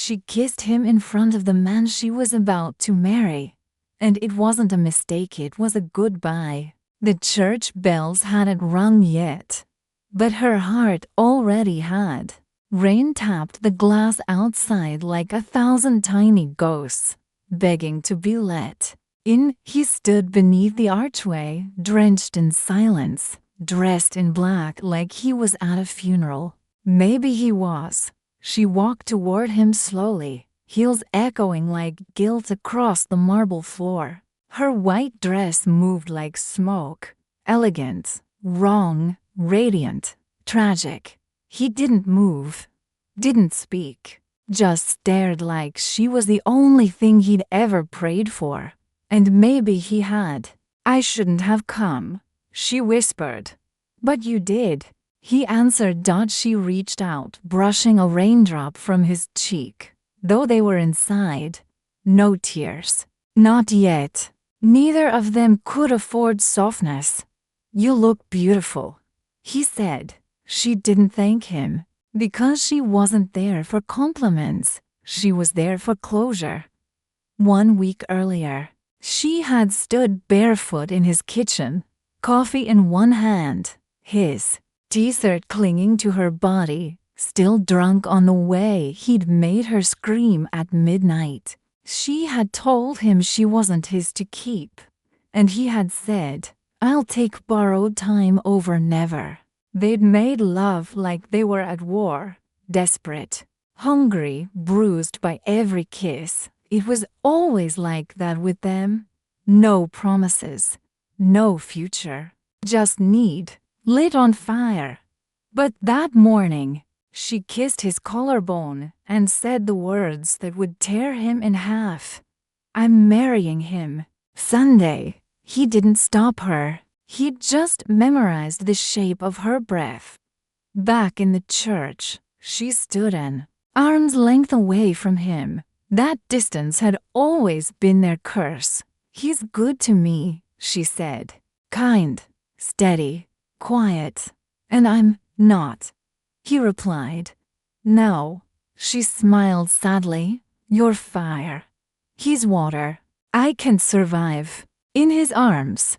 She kissed him in front of the man she was about to marry. And it wasn't a mistake, it was a goodbye. The church bells hadn't rung yet, but her heart already had. Rain tapped the glass outside like 1,000 tiny ghosts, begging to be let in. He stood beneath the archway, drenched in silence, dressed in black like he was at a funeral. Maybe he was. She walked toward him slowly, heels echoing like guilt across the marble floor. Her white dress moved like smoke, elegant, wrong, radiant, tragic. He didn't move, didn't speak, just stared like she was the only thing he'd ever prayed for. And maybe he had. "I shouldn't have come," she whispered. "But you did," he answered. She reached out, brushing a raindrop from his cheek. Though they were inside, no tears. Not yet. Neither of them could afford softness. "You look beautiful," he said. She didn't thank him, because she wasn't there for compliments. She was there for closure. 1 week earlier, she had stood barefoot in his kitchen, coffee in one hand, his t-shirt clinging to her body, still drunk on the way he'd made her scream at midnight. She had told him she wasn't his to keep, and he had said, "I'll take borrowed time over never." They'd made love like they were at war, desperate, hungry, bruised by every kiss. It was always like that with them. No promises, no future, just need, lit on fire. But that morning, she kissed his collarbone and said the words that would tear him in half. "I'm marrying him." Sunday, he didn't stop her. He'd just memorized the shape of her breath. Back in the church, she stood an arm's length away from him. That distance had always been their curse. "He's good to me," she said. "Kind, steady, quiet. And I'm not," he replied. "No." She smiled sadly. "You're fire. He's water. I can survive in his arms.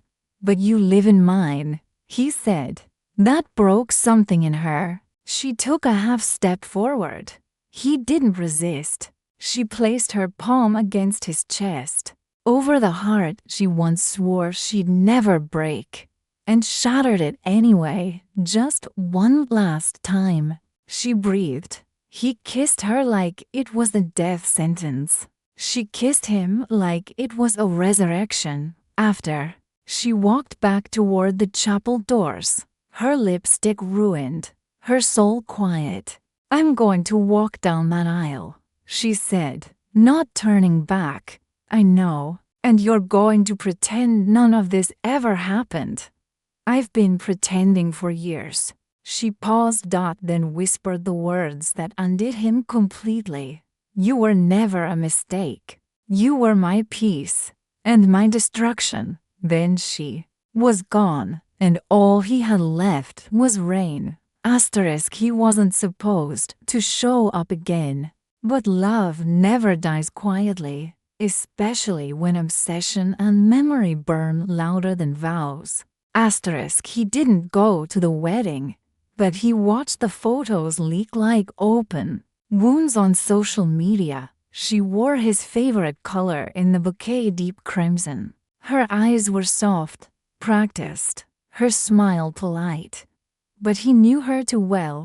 But you live in mine," he said. That broke something in her. She took a half step forward. He didn't resist. She placed her palm against his chest, over the heart she once swore she'd never break, and shattered it anyway, just one last time. She breathed. He kissed her like it was a death sentence. She kissed him like it was a resurrection. After, she walked back toward the chapel doors, her lipstick ruined, her soul quiet. "I'm going to walk down that aisle," she said, not turning back. "I know, and you're going to pretend none of this ever happened." "I've been pretending for years." She paused, then whispered the words that undid him completely. "You were never a mistake. You were my peace, and my destruction." Then she was gone, and all he had left was rain. He wasn't supposed to show up again. But love never dies quietly, especially when obsession and memory burn louder than vows. He didn't go to the wedding, but he watched the photos leak like open wounds on social media. She wore his favorite color in the bouquet, deep crimson. Her eyes were soft, practiced, her smile polite. But he knew her too well.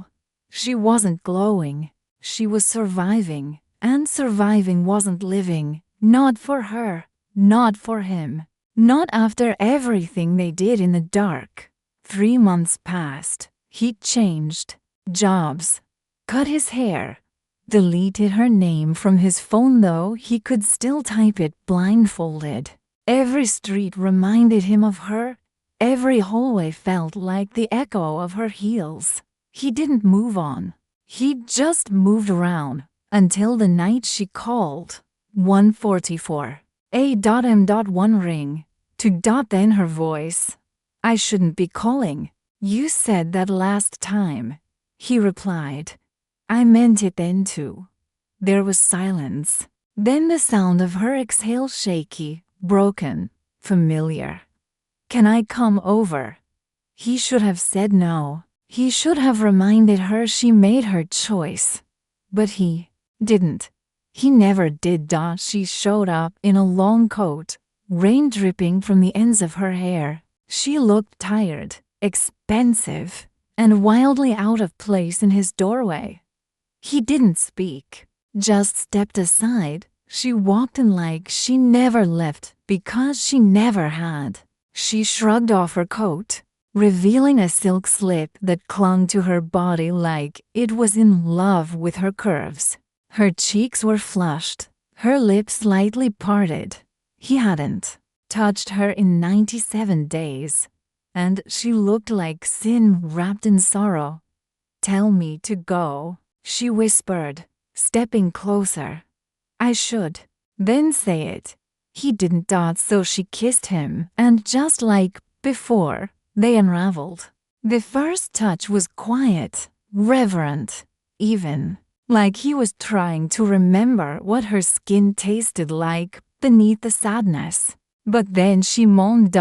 She wasn't glowing. She was surviving, and surviving wasn't living. Not for her, not for him, not after everything they did in the dark. 3 months passed. He changed jobs, cut his hair, deleted her name from his phone, though he could still type it blindfolded. Every street reminded him of her. Every hallway felt like the echo of her heels. He didn't move on. He just moved around until the night she called. 1:44 a.m. Ring. 2. Then her voice. "I shouldn't be calling. You said that last time," he replied. "I meant it then too." There was silence. Then the sound of her exhale, shaky, broken, familiar. "Can I come over?" He should have said no. He should have reminded her she made her choice. But he didn't. He never did. She showed up in a long coat, rain dripping from the ends of her hair. She looked tired, expensive, and wildly out of place in his doorway. He didn't speak, just stepped aside. She walked in like she never left because she never had. She shrugged off her coat, revealing a silk slip that clung to her body like it was in love with her curves. Her cheeks were flushed, her lips slightly parted. He hadn't touched her in 97 days, and she looked like sin wrapped in sorrow. "Tell me to go," she whispered, stepping closer. "I should." "Then say it." He didn't. So she kissed him, and just like before, they unraveled. The first touch was quiet, reverent, even like he was trying to remember what her skin tasted like beneath the sadness. But then she moaned.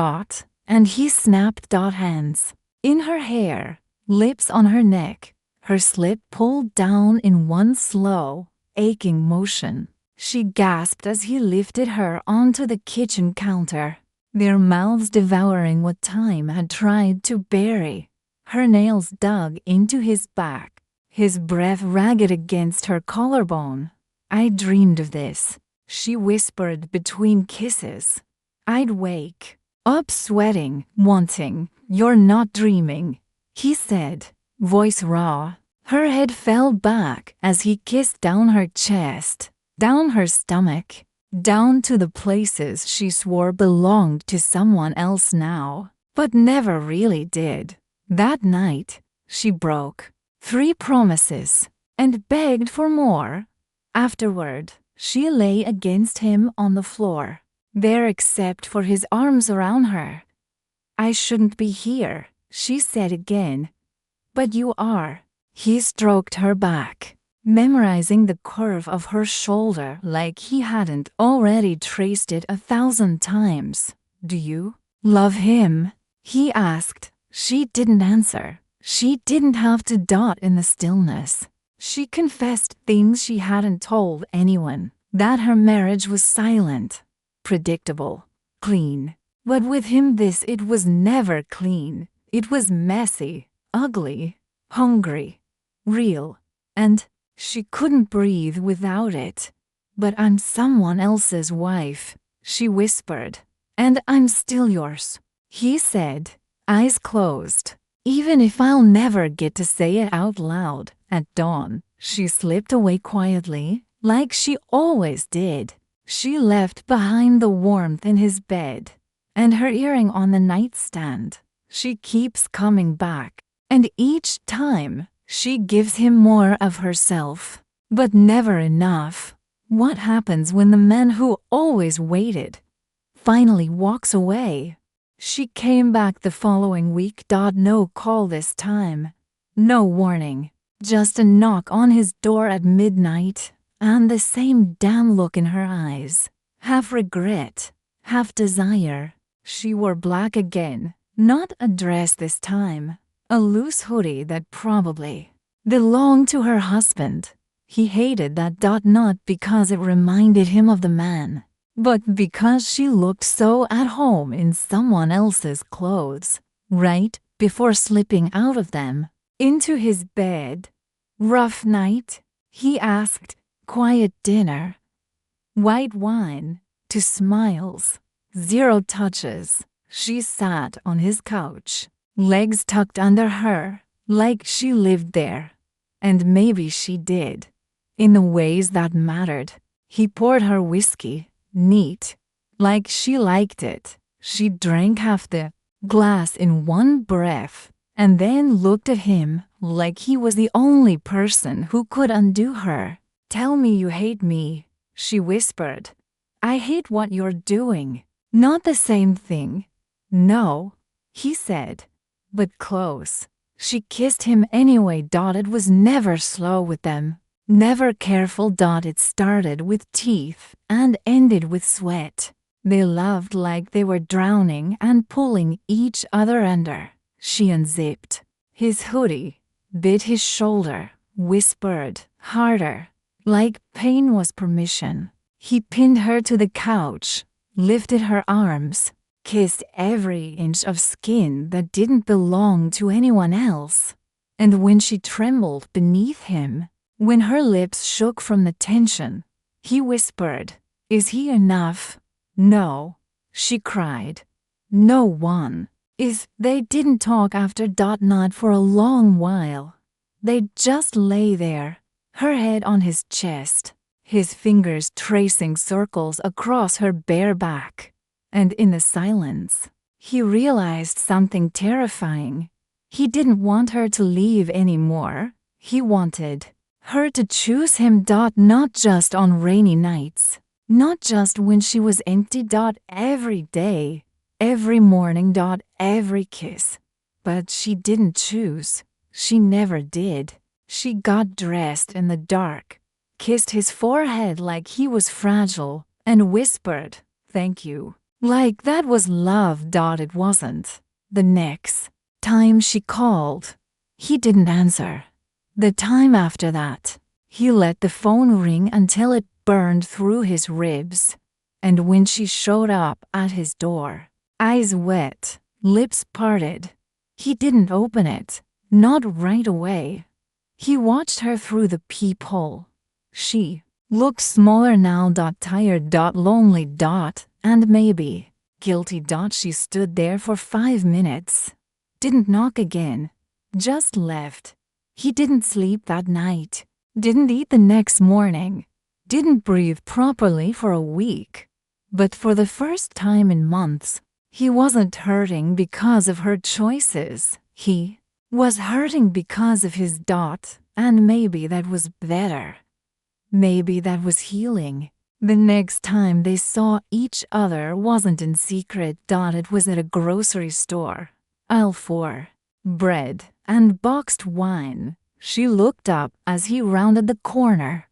And he snapped. Hands in her hair, lips on her neck, her slip pulled down in one slow, aching motion. She gasped as he lifted her onto the kitchen counter, their mouths devouring what time had tried to bury. Her nails dug into his back, his breath ragged against her collarbone. "I dreamed of this," she whispered between kisses. "I'd wake up sweating, wanting." "You're not dreaming," he said, voice raw. Her head fell back as he kissed down her chest, down her stomach, down to the places she swore belonged to someone else now, but never really did. That night, she broke 3 promises and begged for more. Afterward, she lay against him on the floor, there except for his arms around her. "I shouldn't be here," she said again. "But you are." He stroked her back, memorizing the curve of her shoulder like he hadn't already traced it 1,000 times. "Do you love him?" he asked. She didn't answer. She didn't have to. In the stillness, she confessed things she hadn't told anyone, that her marriage was silent, predictable, clean. But with him it was never clean. It was messy, ugly, hungry, real, and she couldn't breathe without it. "But I'm someone else's wife," she whispered. "And I'm still yours," he said, eyes closed. "Even if I'll never get to say it out loud." At dawn, she slipped away quietly, like she always did. She left behind the warmth in his bed and her earring on the nightstand. She keeps coming back, and each time she gives him more of herself, but never enough. What happens when the man who always waited finally walks away? She came back the following week. No call this time, no warning, just a knock on his door at midnight, and the same damn look in her eyes, half regret, half desire. She wore black again, not a dress this time, a loose hoodie that probably belonged to her husband. He hated that. Not because it reminded him of the man, but because she looked so at home in someone else's clothes, right before slipping out of them into his bed. "Rough night?" he asked. "Quiet dinner?" White wine to smiles, 0 touches. She sat on his couch, legs tucked under her, like she lived there. And maybe she did, in the ways that mattered. He poured her whiskey, neat, like she liked it. She drank half the glass in one breath, and then looked at him like he was the only person who could undo her. "Tell me you hate me," she whispered. "I hate what you're doing." "Not the same thing." "No," he said, "but close." She kissed him anyway. It was never slow with them. Never careful. It started with teeth and ended with sweat. They loved like they were drowning and pulling each other under. She unzipped his hoodie, bit his shoulder, whispered harder, like pain was permission. He pinned her to the couch, lifted her arms, kissed every inch of skin that didn't belong to anyone else. And when she trembled beneath him, when her lips shook from the tension, he whispered, "Is he enough?" "No," she cried. "No one is." They didn't talk after. Not for a long while. They just lay there, her head on his chest, his fingers tracing circles across her bare back. And in the silence, he realized something terrifying. He didn't want her to leave anymore. He wanted her to choose him. Not just on rainy nights, not just when she was empty. Every day, every morning. Every kiss. But she didn't choose. She never did. She got dressed in the dark, kissed his forehead like he was fragile, and whispered, "Thank you." Like that was love. It wasn't. The next time she called, he didn't answer. The time after that, he let the phone ring until it burned through his ribs. And when she showed up at his door, eyes wet, lips parted, he didn't open it, not right away. He watched her through the peephole. She looked smaller now. Tired. Lonely. And maybe guilty. She stood there for 5 minutes. Didn't knock again. Just left. He didn't sleep that night. Didn't eat the next morning. Didn't breathe properly for a week. But for the first time in months, he wasn't hurting because of her choices. He was hurting because of his. And maybe that was better. Maybe that was healing. The next time they saw each other wasn't in secret. It was at a grocery store. Aisle 4. Bread and boxed wine. She looked up as he rounded the corner.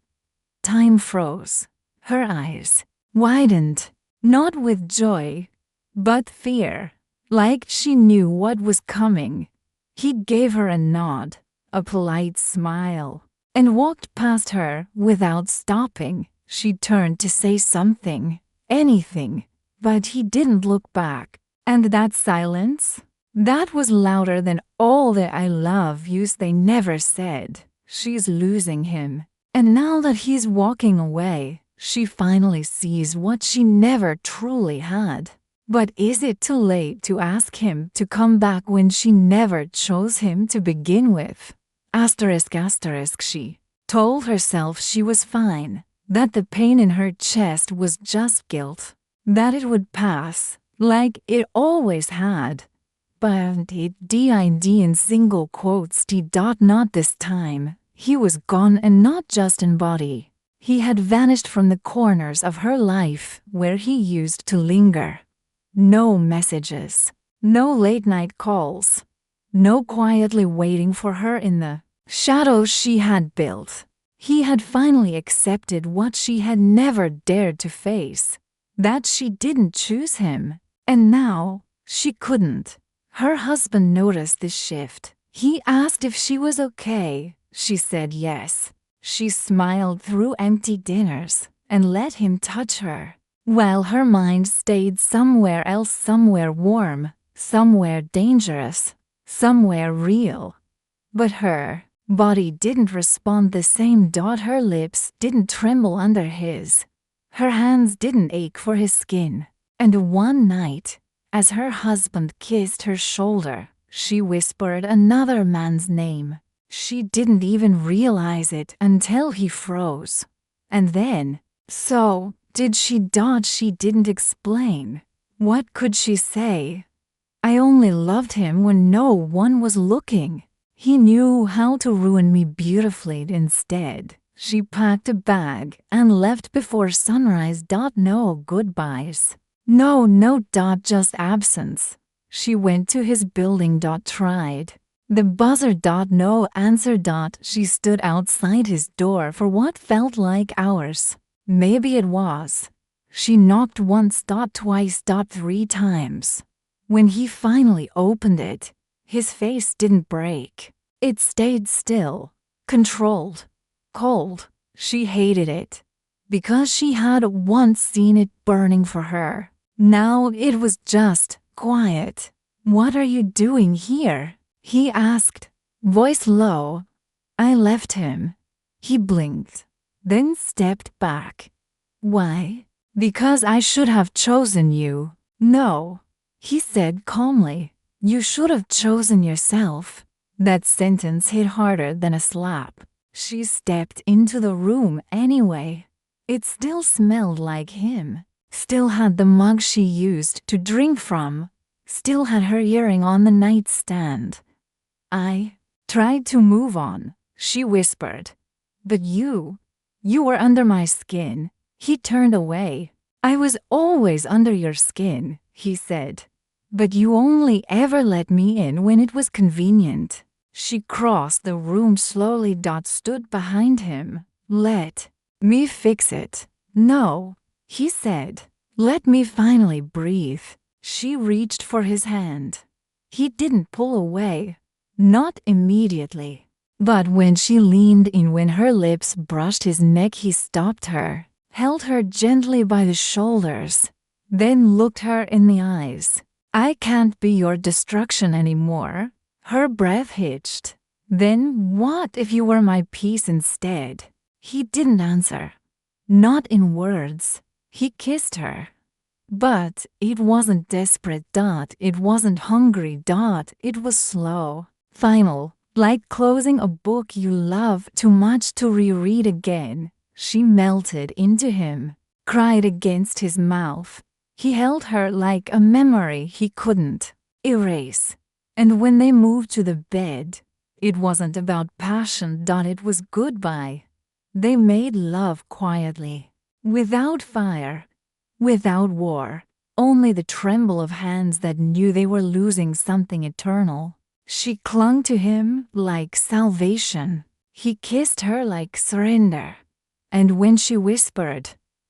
Time froze. Her eyes widened, not with joy, but fear, like she knew what was coming. He gave her a nod, a polite smile, and walked past her without stopping. She turned to say something, anything, but he didn't look back. And that silence? That was louder than all the "I love yous" they never said. She's losing him. And now that he's walking away, she finally sees what she never truly had. But is it too late to ask him to come back when she never chose him to begin with? She told herself she was fine, that the pain in her chest was just guilt, that it would pass, like it always had. But it did in single quotes. Not this time. He was gone, and not just in body. He had vanished from the corners of her life where he used to linger. No messages, no late-night calls, no quietly waiting for her in the shadows she had built. He had finally accepted what she had never dared to face, that she didn't choose him, and now she couldn't. Her husband noticed this shift. He asked if she was okay. She said yes. She smiled through empty dinners and let him touch her, while her mind stayed somewhere else, somewhere warm, somewhere dangerous, somewhere real. But her body didn't respond the same. Her lips didn't tremble under his. Her hands didn't ache for his skin. And one night, as her husband kissed her shoulder, she whispered another man's name. She didn't even realize it until he froze. And then, so did she. She didn't explain. What could she say? I only loved him when no one was looking. He knew how to ruin me beautifully. Instead, she packed a bag and left before sunrise. No goodbyes. No, just absence. She went to his building. Tried The buzzer. No answer. She stood outside his door for what felt like hours. Maybe it was. She knocked once. Twice. Three times. When he finally opened it, his face didn't break. It stayed still, controlled, cold. She hated it because she had once seen it burning for her. Now it was just quiet. "What are you doing here?" he asked, voice low. "I left him." He blinked, then stepped back. "Why?" "Because I should have chosen you." "No," he said calmly. "You should have chosen yourself." That sentence hit harder than a slap. She stepped into the room anyway. It still smelled like him. Still had the mug she used to drink from. Still had her earring on the nightstand. "I tried to move on," she whispered. "But you were under my skin." He turned away. "I was always under your skin," he said. "But you only ever let me in when it was convenient." She crossed the room slowly. Stood behind him. "Let me fix it." "No," he said. "Let me finally breathe." She reached for his hand. He didn't pull away. Not immediately. But when she leaned in, when her lips brushed his neck, he stopped her, held her gently by the shoulders, then looked her in the eyes. "I can't be your destruction anymore." Her breath hitched. "Then what if you were my peace instead?" He didn't answer. Not in words. He kissed her. But it wasn't desperate. It wasn't hungry. It was slow. Final. Like closing a book you love too much to reread again. She melted into him. Cried against his mouth. He held her like a memory he couldn't erase. And when they moved to the bed, it wasn't about passion. It was goodbye. They made love quietly. Without fire. Without war. Only the tremble of hands that knew they were losing something eternal. She clung to him like salvation. He kissed her like surrender. And when she whispered,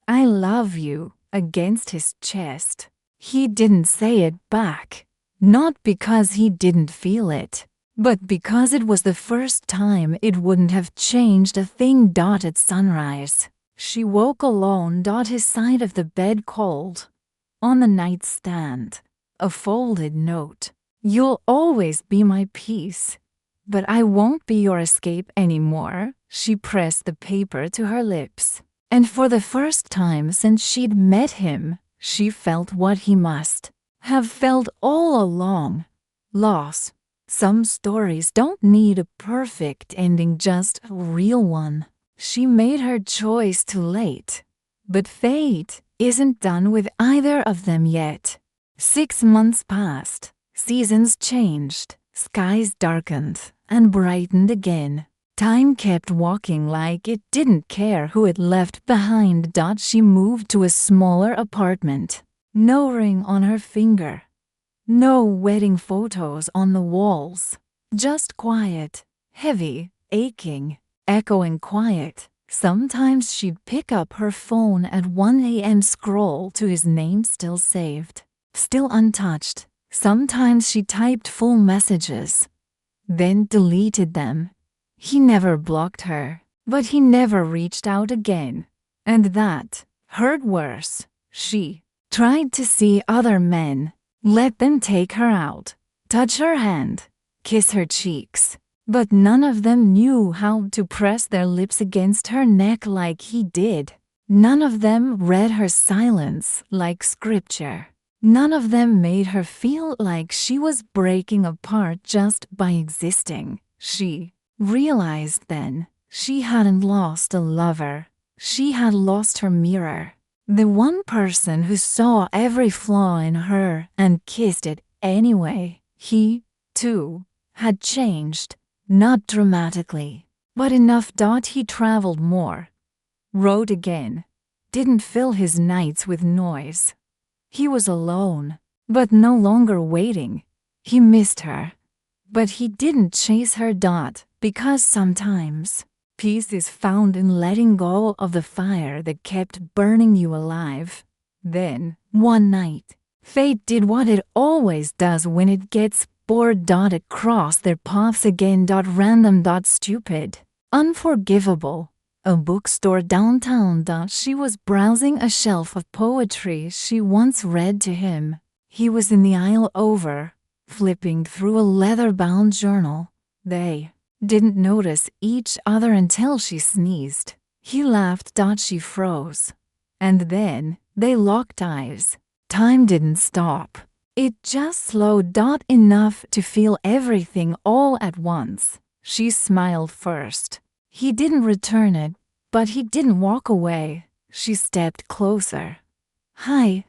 "I love you," against his chest, he didn't say it back. Not because he didn't feel it, but because it was the first time it wouldn't have changed a thing. At sunrise, she woke alone. His side of the bed cold. On the nightstand, a folded note. "You'll always be my peace, but I won't be your escape anymore." She pressed the paper to her lips, and for the first time since she'd met him, she felt what he must have felt all along. Loss. Some stories don't need a perfect ending, just a real one. She made her choice too late. But fate isn't done with either of them yet. 6 months passed. Seasons changed. Skies darkened and brightened again. Time kept walking like it didn't care who it left behind. She moved to a smaller apartment. No ring on her finger. No wedding photos on the walls. Just quiet, heavy, aching, echoing quiet. Sometimes she'd pick up her phone at 1 a.m. scroll to his name still saved, still untouched. Sometimes she typed full messages, then deleted them. He never blocked her, but he never reached out again. And that hurt worse. She tried to see other men, let them take her out, touch her hand, kiss her cheeks. But none of them knew how to press their lips against her neck like he did. None of them read her silence like scripture. None of them made her feel like she was breaking apart just by existing. She realized then she hadn't lost a lover. She had lost her mirror. The one person who saw every flaw in her and kissed it anyway. He, too, had changed. Not dramatically, but enough. He traveled more, wrote again, didn't fill his nights with noise. He was alone, but no longer waiting. He missed her. But he didn't chase her. Because sometimes peace is found in letting go of the fire that kept burning you alive. Then, one night, fate did what it always does when it gets bored. It crossed their paths again. Random. Stupid. Unforgivable. A bookstore downtown. She was browsing a shelf of poetry she once read to him. He was in the aisle over, flipping through a leather-bound journal. They didn't notice each other until she sneezed. He laughed. She froze. And then they locked eyes. Time didn't stop. It just slowed. Enough to feel everything all at once. She smiled first. He didn't return it, but he didn't walk away. She stepped closer. Hi.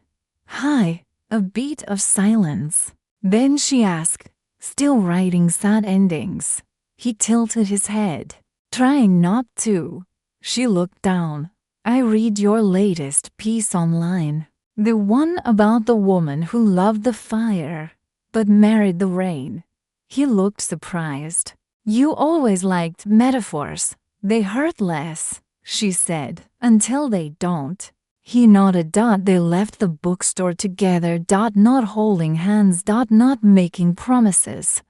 Hi. A beat of silence. Then she asked, still writing sad endings. He tilted his head, trying not to. She looked down. I read your latest piece online. The one about the woman who loved the fire, but married the rain. He looked surprised. You always liked metaphors. They hurt less, she said, until they don't. He nodded. They left the bookstore together. Not holding hands. Not making promises.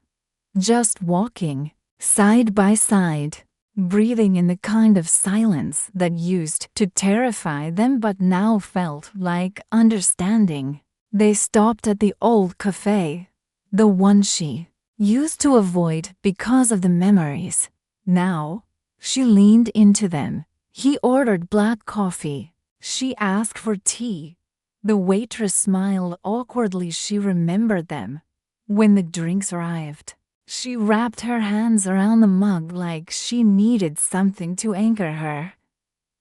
Just walking, side by side, breathing in the kind of silence that used to terrify them but now felt like understanding. They stopped at the old cafe, the one she used to avoid because of the memories. Now, she leaned into them. He ordered black coffee. She asked for tea. The waitress smiled awkwardly. She remembered them. When the drinks arrived, she wrapped her hands around the mug like she needed something to anchor her.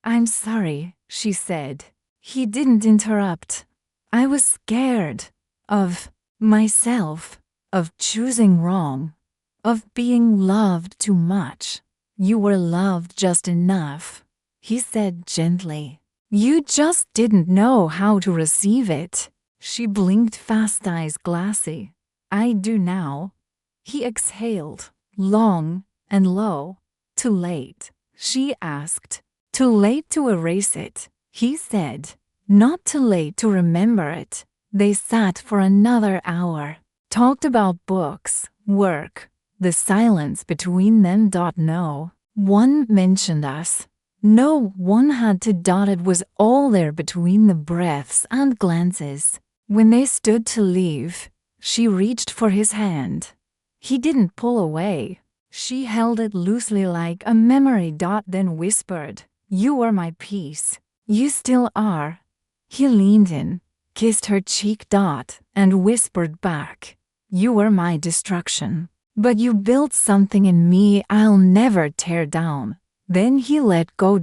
I'm sorry, she said. He didn't interrupt. I was scared of myself, of choosing wrong, of being loved too much. You were loved just enough, he said gently. You just didn't know how to receive it. She blinked fast, eyes glassy. I do now. He exhaled, long and low. Too late, she asked. Too late to erase it, he said. Not too late to remember it. They sat for another hour, talked about books, work, the silence between them. No one mentioned us. No one had to. It was all there between the breaths and glances. When they stood to leave, she reached for his hand. He didn't pull away. She held it loosely like a memory. Then whispered, You were my peace. You still are. He leaned in, kissed her cheek. And whispered back, You were my destruction. But you built something in me I'll never tear down. Then he let go.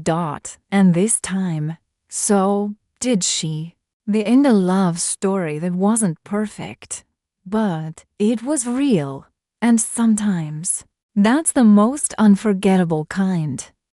And this time, so did she. The end. A love story that wasn't perfect, but it was real. And sometimes, that's the most unforgettable kind.